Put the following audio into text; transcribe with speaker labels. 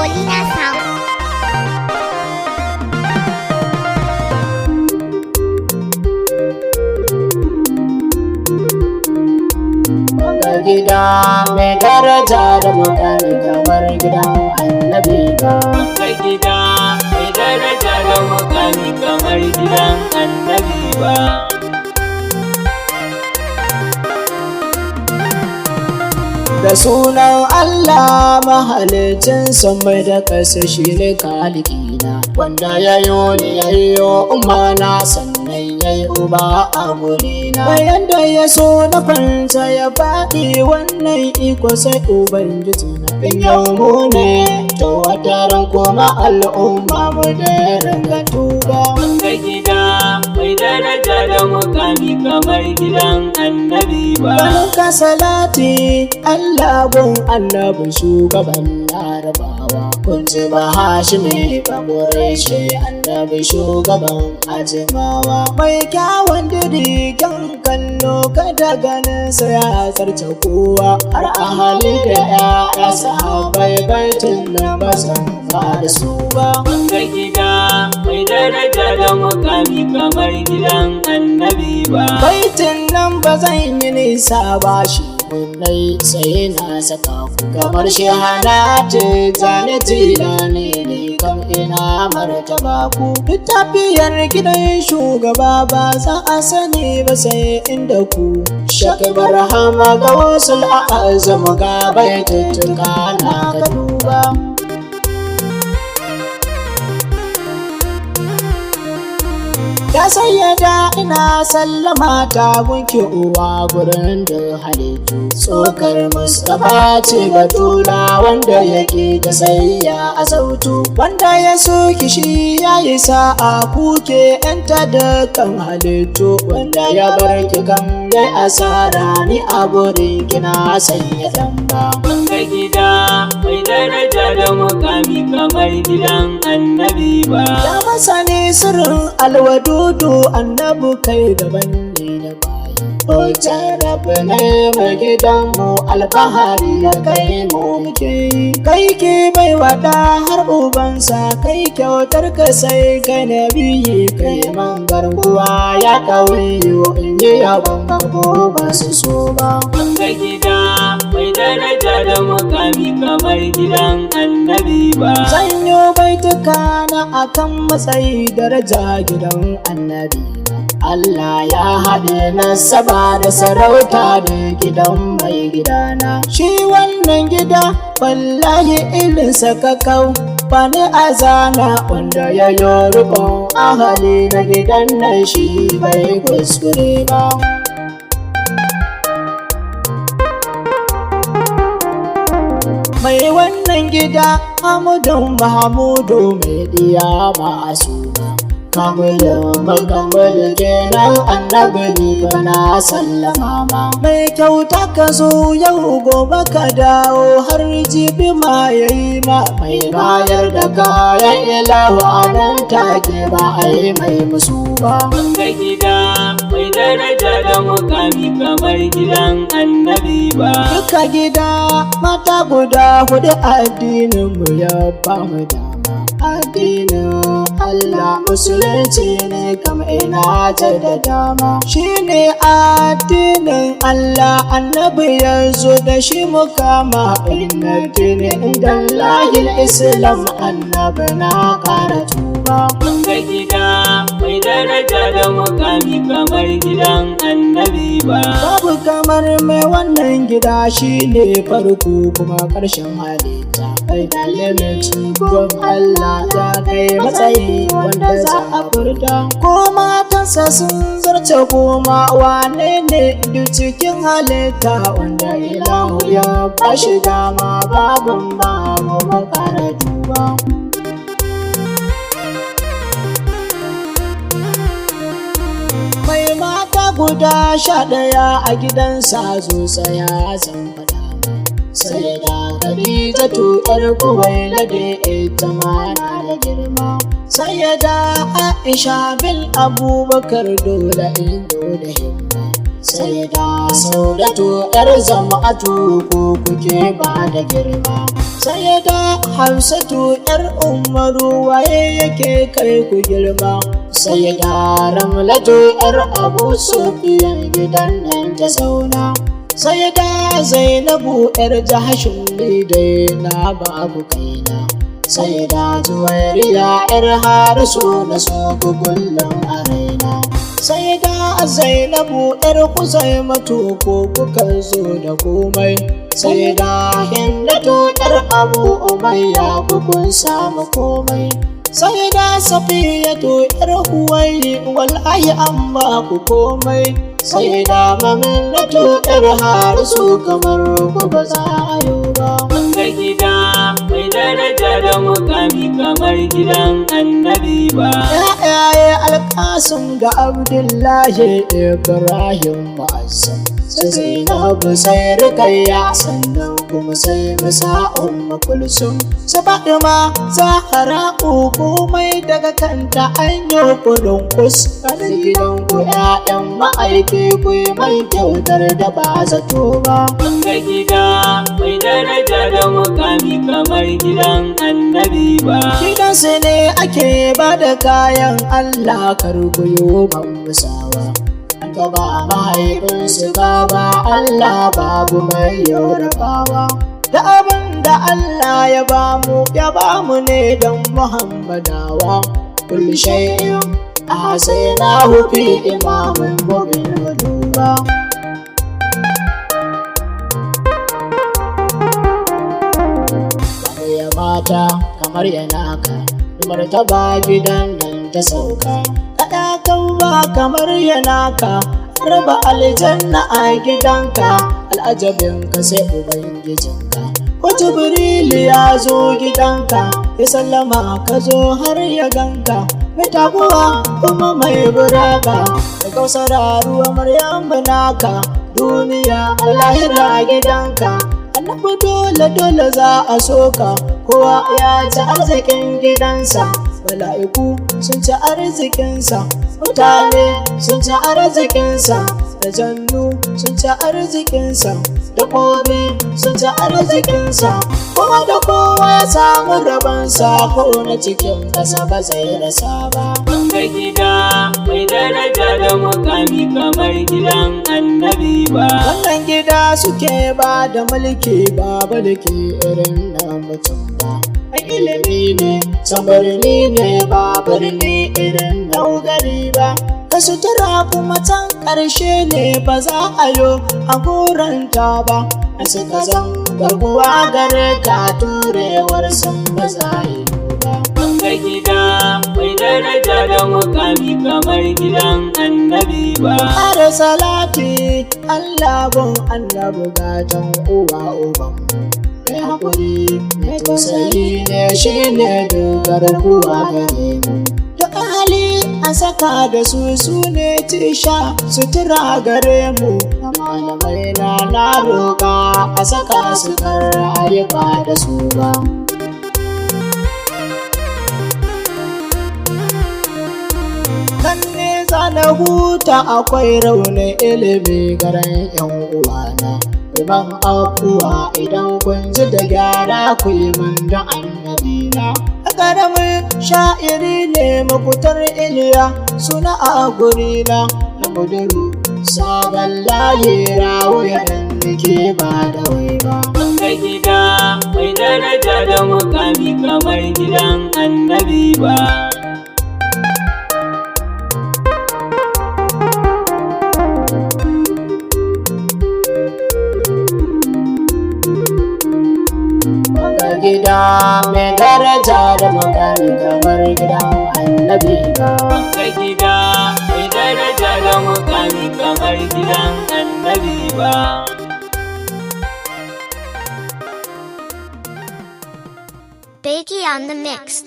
Speaker 1: Bolina Sound.
Speaker 2: Banga gida mai daraja da mukami kamar gidan annabi ba.
Speaker 3: Banga gida mai daraja da mukami kamar gidan annabi ba.
Speaker 2: Da sunan Allah mahalicin sammai da ƙasa shi ne kalikina, wanda ya yi ni ya yi umana sannan ya yi uba a gurina. Bayan da ya so na fanta ya faɗi wannan iko sai ubangiji na in yau mu ne to wataran kuma al'umma mu da ringa tuba.
Speaker 3: Banga gida mai daraja da mukami kamar gidan annabi ba.
Speaker 2: Barka salati Allah gun annabi shugaban larabawa, kun ji ba hashimi ba ƙureshi annabi shugaban ajimawa. Mai kyawun diri kan kallo kada ganinsa ya zarce kowa, har ahali da ya'ya sahabai baitin nan ba san da su ba.
Speaker 3: Banga gida mai daraja da mukami kamar gidan annabi ba.
Speaker 2: Baitin nan ba zan yi nisa ba shi nai sai na saka ku kamar shahana ce zane tilani ne kam ina martaba ku. Tafiyar gidan shugaba ba za a sani ba sai inda ku shaka barhama ga wasu al'azam ga baituttuka na ka duba. Ya sayyada ina sallama ta gunki uwa gurin da halittu, tsokar Mustapha ce batula wanda yake ta sayya a sautu, wanda ya soki shi ya yi sa'a kuke yanta da kan halittu, wanda ya bar ki kan yai asara ni a gurin kina sanya lamba.
Speaker 3: Banga gida mai daraja da mukami kamar gidan annabi ba.
Speaker 2: Ya masani sirrin alwadudu annabu kai daban ne da bayi. Oce rabu ne mai gidanmu alfahari da kai mu muke yi. Kai ke bai wada har ubansa, kai kyautar ka sai kai na biyi, kai man garkuwa ya kauyo in yi yabon ko ba su so ba.
Speaker 3: Banga gida mai daraja da mukami kamar gidan annabi ba.
Speaker 2: Sanyo baituka na akan matsayi daraja gidan annabi. Allah ya haɗe nasaba da sarauta da gidan mai gidana. Shi wannan gida wallahi irinsa kakau bani azana, wanda ya yi rubon ahali na gidan nan shi bai kuskure ba. Mai wannan gida Hamudun Mahamudu mai diya masu kamulin makamulin kenan annabi ni bana sallama ma. Mai kyauta ka zo yau gobe ka dawo har jibi ma yayi ma. Mai bayar da kayan ilahu a nan take ba a yi mai musu ba.
Speaker 3: Banga gida mai daraja da mukami kamar gidan annabi ba.
Speaker 2: Duka gida mata guda hudu addinin mu ya ba mu dama. Addinin Allah musulunci ne kam ina ta da dama. Shi ne addinin Allah annabi ya zo da shi mukama. Inna dini inda lahil islam annabi na kara tuba.
Speaker 3: Banga gida mai daraja da mukami kamar gidan annabi ba.
Speaker 2: Babu kamar mai wannan gida, shi ne farko kuma ƙarshen halitta. Kai da limit gun Allah ya kai matsayi wanda za a furta. Ko matansa sun zarce kuma wane ne duk cikin halitta, wanda ilahu ya bashi dama babun ba mu makara duba. Mai mata guda 11 a gidansa zo saya zan faɗa. Sai da Khadijatu ƴar Kuwailade ita ma na da girma. Sai da Aisha bil Abubakar dole indo da himma. Sai da Saudatu ƴar Zama'atu ko kuke ba da girma. sai da Hamsatu yar Umaru waye yake kai ku girma, sai da Ramlatu yar Abu Sufyan gidan nan ta zauna, sai da Zainabu yar Jahashin dai na babu kaina, sai da Juwairiya yar Harisu na so ku kullum a raina, sai da Zainabu yar Kuzaimatu ko kuka zo da komai, sai da Hindatu yar Abu Umayya kun samu komai, sai da Safiyatu yar Huwaili wallahi an ba ku komai, sai da Maminatu yar Harisu kamar ku ba za a yi ba.
Speaker 3: Banga gida mai daraja da mukami kamar gidan annabi ba.
Speaker 2: Ya'yaye Alkasim da Abdullahi Ibrahim Ma'azzam, sai Zainabu sai Rukayya sannan kuma sai Musa Ummu Kulsum, sai Fatima Zahra komai daga kanta an yi kudin kus, kada gidan ku ƴaƴan ma'aiki ku yi mai kyautar da ba zato ba.
Speaker 3: Banga gida mai daraja da mukami kamar gidan annabi ba.
Speaker 2: Gidansu ne ake ba da kayan Allah karkuyo ban musawa, ka ba mahaifinsu ba Allah babu mai yorabawa, da abin da Allah ya bamu ne don Muhammadawa, kullu shay'in ahsaynahu fi imamin mubin waduwa. Ya mata kamar yanaka, martaba gidan nan ta sauka, kan ba kamar yanaka, raba aljanna a gidanka, al'ajabinka sai ubangijinka, ko Jibrilu ya zo gidanka, ya sallama ka zo har ya ganka, mai taguwa kuma mai buraka, da kausara ruwa Maryamu naka, duniya lahira gidanka, annabi dole za a soka, kowa ya ci arzikin gidansa, mala'iku sun ci arzikinsa, mutane sun ci arzikinsa, da jannu sun ci arzikinsa, da kobi sun ci arzikinsa, kowa da kowa ya samu rabansa, ko na cikin ƙasa ba zai rasa ba.
Speaker 3: Banga gida mai daraja da mukami kamar gidan annabi ba.
Speaker 2: Wannan gida suke ba da mulki ba mulki irin na mutum ba, ilimi ne sambarni ne ba birni irin naugari ba, ka sutura kuma can ƙarshe ne ba za a yo a goranta ba, a suka zan garkuwa gare ka turewar san ba za yi ba.
Speaker 3: Banga gida mai daraja da mukami kamar gidan annabi ba.
Speaker 2: Are salati Allah gun annabi gatan uwa ubanmu, mai haƙuri mai tausayi ne shi ne dogarar kuwa gare mu, da ahali a saka da su ne tisha sutura gare mu, da malamai na roƙa a saka su ayyuka da su ba. Nan ne na huta akwai raunin ilimi garan 'yan uwana, ban afuwa idan kun ji da gyara ku yi min da annabina. Ƙaramin sha'iri ne makutar Iliya suna a gurina, na muduru sabon layi rawuya dan nake ba da wai ba.
Speaker 3: Banga gida mai daraja da mukami kamar gidan annabi ba.
Speaker 2: Gida mai daraja da mukami kamar gidan annabi ba.
Speaker 3: Banga gida mai daraja da mukami kamar gidan annabi ba.
Speaker 1: Biggie on the mix.